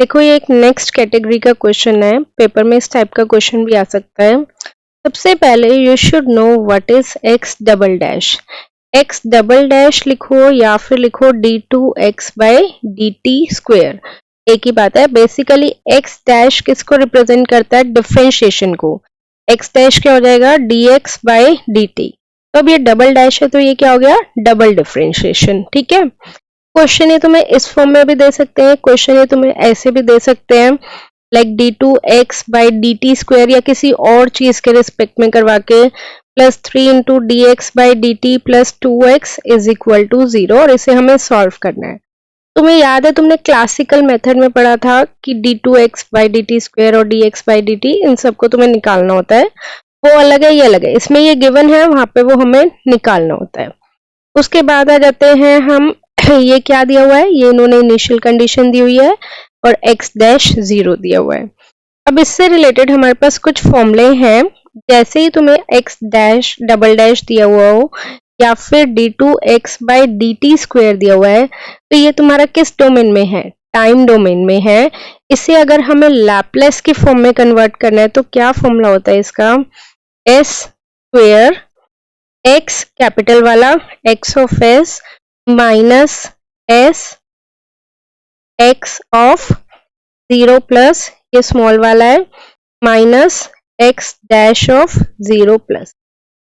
देखो ये एक नेक्स्ट कैटेगरी का क्वेश्चन है, पेपर में इस टाइप का क्वेश्चन भी आ सकता है। सबसे पहले you should know what is x double dash. X double dash लिखो या फिर लिखो d2x/dt²। एक ही बात है। बेसिकली एक्स डैश किसको रिप्रेजेंट करता है? डिफरेंशिएशन को। एक्स डैश क्या हो जाएगा? dx/dt। तो अब ये डबल डैश है तो ये क्या हो गया? Double differentiation. ठीक है। क्वेश्चन ये तुम्हें इस फॉर्म में भी दे सकते हैं, क्वेश्चन ये तुम्हें ऐसे भी दे सकते हैं, लाइक d2x/dt² या किसी और चीज के रिस्पेक्ट में करवा के +3 × dx/dt +2x = 0 और इसे हमें सॉल्व करना है। तुम्हें याद है तुमने क्लासिकल मेथड में पढ़ा था कि d2x/dt² और dx/dt इन सबको तुम्हें निकालना होता है। वो अलग है, ये अलग है। इसमें ये गिवन है, वहां पे वो हमें निकालना होता है। उसके बाद आ जाते हैं हम ये क्या दिया हुआ है? ये इन्होंने इनिशियल कंडीशन दी हुई है और x डैश 0 दिया हुआ है। अब इससे रिलेटेड हमारे पास कुछ फॉर्मूले हैं। जैसे ही तुम्हें x डैश डबल डैश दिया हुआ हो या फिर d2x/dt² दिया हुआ है तो ये तुम्हारा किस डोमेन में है? टाइम डोमेन में है। इसे अगर हमें लैपलेस की फॉर्म में कन्वर्ट करना है तो क्या फॉर्मूला होता है इसका? s² x कैपिटल वाला x of s minus s x of 0 plus ये स्मॉल वाला है minus x dash of 0 plus,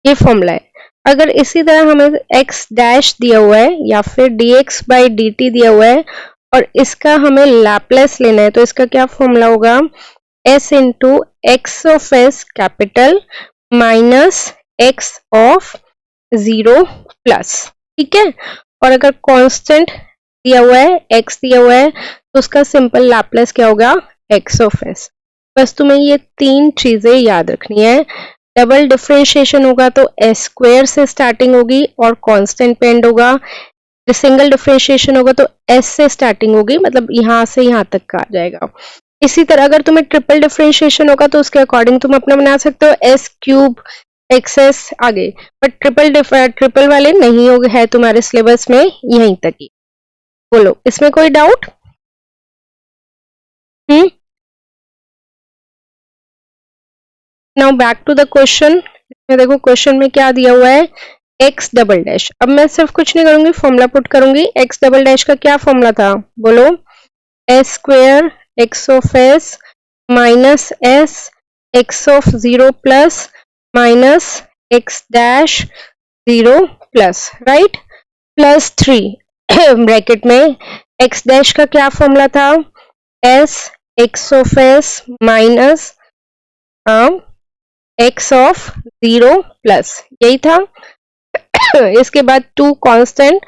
ये फॉर्मूला है। अगर इसी तरह हमें x डैश दिया हुआ है या फिर dx/dt दिया हुआ है और इसका हमें लैपलेस लेना है तो इसका क्या फॉर्मूला होगा? s into x of s capital minus x of 0 plus. ठीक है। और अगर कांस्टेंट दिया हुआ है, x दिया हुआ है तो उसका सिंपल लैपलेस क्या होगा? x of s। बस तुम्हें ये तीन चीजें याद रखनी है। डबल डिफरेंशिएशन होगा तो s² से स्टार्टिंग होगी और कांस्टेंट पे एंड होगा। सिंगल डिफरेंशिएशन होगा तो s से स्टार्टिंग होगी, मतलब यहां से यहां तक का आ जाएगा। इसी तरह अगर तुम्हें ट्रिपल डिफरेंशिएशन होगा तो उसके अकॉर्डिंग तुम अपना बना सकते हो s³ एक्सेस आगे, बट ट्रिपल वाले नहीं हो है तुम्हारे सिलेबस में, यहीं तक ही। बोलो इसमें कोई doubt? Now back to the question. देखो क्वेश्चन में क्या दिया हुआ है? X double dash. अब मैं सिर्फ कुछ नहीं करूंगी, फॉर्मूला पुट करूंगी। एक्स डबल डैश का क्या फॉर्मूला था? बोलो। s² x of s minus s x of 0 plus minus x dash 0 plus, right, plus 3 bracket में x डैश का क्या फॉर्मूला था? s x of s minus x of 0 plus, यही था। इसके बाद 2 कांस्टेंट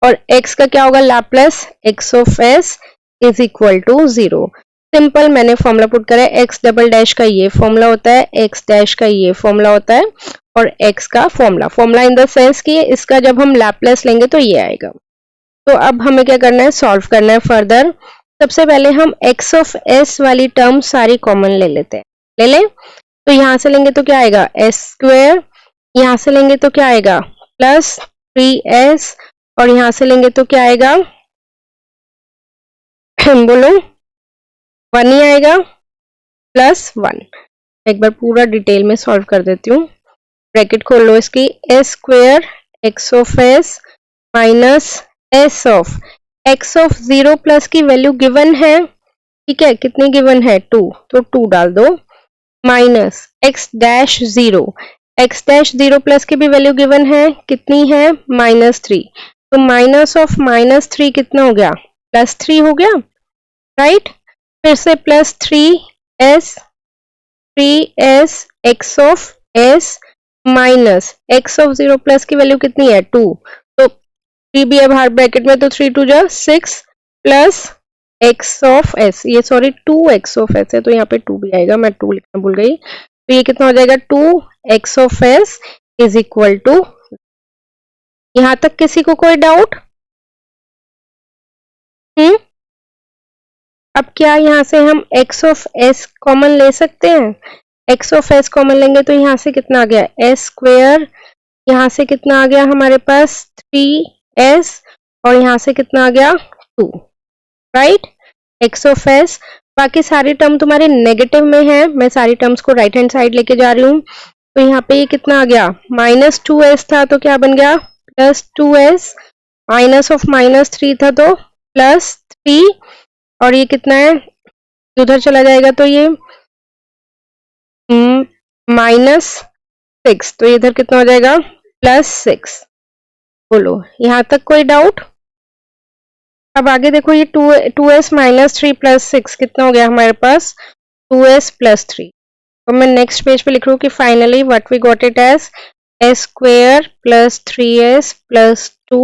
और x का क्या होगा? Laplace x of s is equal to 0। Simple मैंने फॉर्मूला पुट करा है। x डबल डैश का ये फॉर्मूला होता है, x डैश का ये फॉर्मूला होता है और x का फॉर्मूला इन द सेंस कि इसका जब हम लैपलेस लेंगे तो ये आएगा। तो अब हमें क्या करना है? सॉल्व करना है फर्दर। सबसे पहले हम x ऑफ s वाली टर्म सारी कॉमन ले लेते हैं। ले लें तो यहां से लेंगे तो क्या आएगा? s²। यहां से लेंगे तो क्या आएगा? प्लस 3s और यहां से लेंगे तो क्या आएगा? बोलो 1 ही आएगा, प्लस 1। एक बार पूरा डिटेल में सॉल्व कर देती हूँ। ब्रैकेट खोल लो इसकी। s² x of s minus s of x of 0 plus की वैल्यू गिवन है। ठीक है, कितनी गिवन है? 2, तो 2 डाल दो minus x dash 0। x dash 0 plus की भी वैल्यू गिवन है, कितनी है? -3। तो माइनस ऑफ -3 कितना हो गया? +3 हो गया, राइट। फिर से plus 3s x of s minus x of 0 plus की वैल्यू कितनी है? 2, तो 3 भी है बाहर ब्रैकेट में तो 3 2 जा 6 प्लस x ऑफ s, ये सॉरी 2x ऑफ s है तो यहाँ पे 2 भी आएगा, मैं 2 लिखना भूल गई। तो ये कितना हो जाएगा? 2x of s is equal to. यहां तक किसी को कोई डाउट? अब क्या यहाँ से हम x ऑफ s कॉमन ले सकते हैं? x ऑफ s कॉमन लेंगे तो यहाँ से कितना आ गया? s²। यहाँ से कितना आ गया हमारे पास? 3s और यहाँ से कितना आ गया? 2, राइट। एक्स ऑफ एस, बाकी सारी टर्म तुम्हारे नेगेटिव में है, मैं सारी टर्म्स को राइट हैंड साइड लेके जा रही हूँ। तो यहाँ पे ये कितना आ गया, -2s था तो क्या बन गया +2s, माइनस ऑफ -3 था तो +3, और ये कितना है उधर चला जाएगा तो ये -6, तो इधर कितना हो जाएगा +6। बोलो यहाँ तक कोई डाउट? अब आगे देखो ये 2s -3 +6 कितना हो गया हमारे पास 2s +3। तो मैं नेक्स्ट पेज पे लिख रही हूँ कि finally what we got it as s² + 3s + 2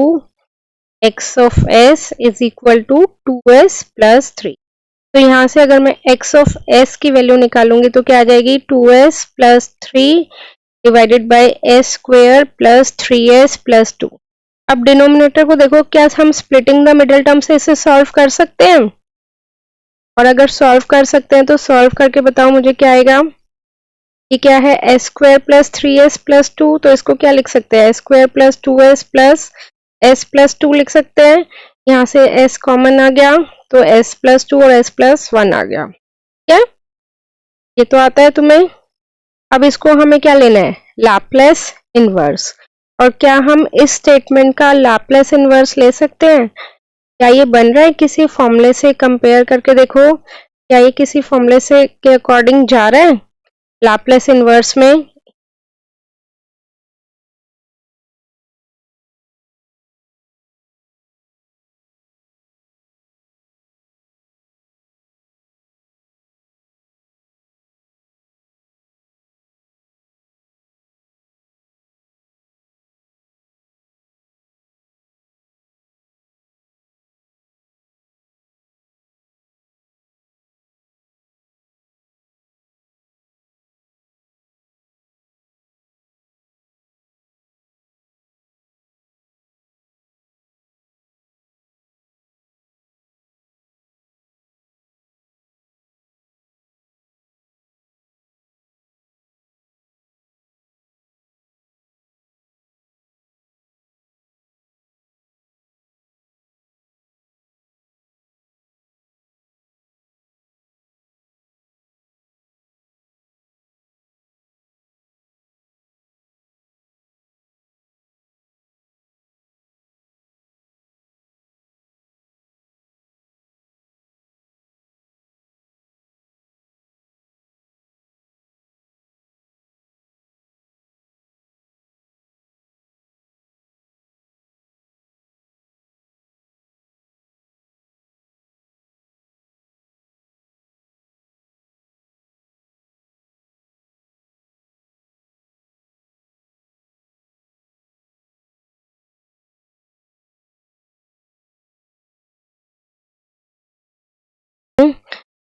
x of s is equal to 2s + 3। तो यहाँ से अगर मैं x ऑफ s की वैल्यू निकालूंगी तो क्या आ जाएगी 2s + 3 divided by s² + 3s + 2। अब डिनोमिनेटर को देखो, क्या हम स्प्लिटिंग द मिडिल टर्म से इसे सॉल्व कर सकते हैं? और अगर सॉल्व कर सकते हैं तो सॉल्व करके बताओ मुझे क्या आएगा। ये क्या है s² + 3s + 2, तो इसको क्या लिख सकते हैं s² + 2s + s + 2 लिख सकते हैं। यहाँ से s कॉमन आ गया तो s + 2 और s + 1 आ गया। क्या ये तो आता है तुम्हें? अब इसको हमें क्या लेना है लैप्लेस इनवर्स। और क्या हम इस स्टेटमेंट का लैप्लेस इनवर्स ले सकते हैं? क्या ये बन रहा है किसी फॉर्मूले से? कंपेयर करके देखो, क्या ये किसी फॉर्मूले से के अकॉर्डिंग जा रहा है लैप्लेस इनवर्स में?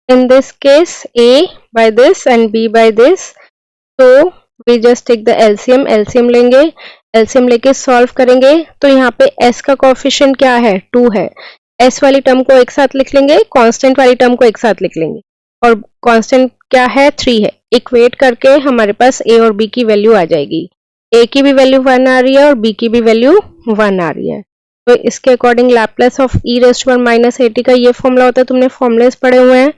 In this case, A by this and B by this. So we just take the LCM. LCM लेंगे, LCM लेके सॉल्व करेंगे। तो यहाँ पे S का कोएफिशिएंट क्या है 2 है। S वाली टर्म को एक साथ लिख लेंगे, कांस्टेंट वाली टर्म को एक साथ लिख लेंगे, और कांस्टेंट क्या है 3 है। इक्वेट करके हमारे पास A और B की वैल्यू आ जाएगी। A की भी वैल्यू 1 आ रही है और B की भी वैल्यू 1 आ रही है। तो इसके अकॉर्डिंग लैप्लेस ऑफ e⁻⁻at का ये फॉर्मूला होता है, तुमने फॉर्मूलेस पढ़े हुए हैं।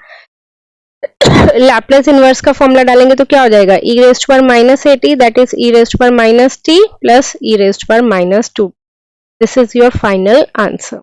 लैप्लेस इनवर्स का फॉर्मूला डालेंगे तो क्या हो जाएगा e⁻⁻at, that is e⁻t + e⁻2। This is your final answer.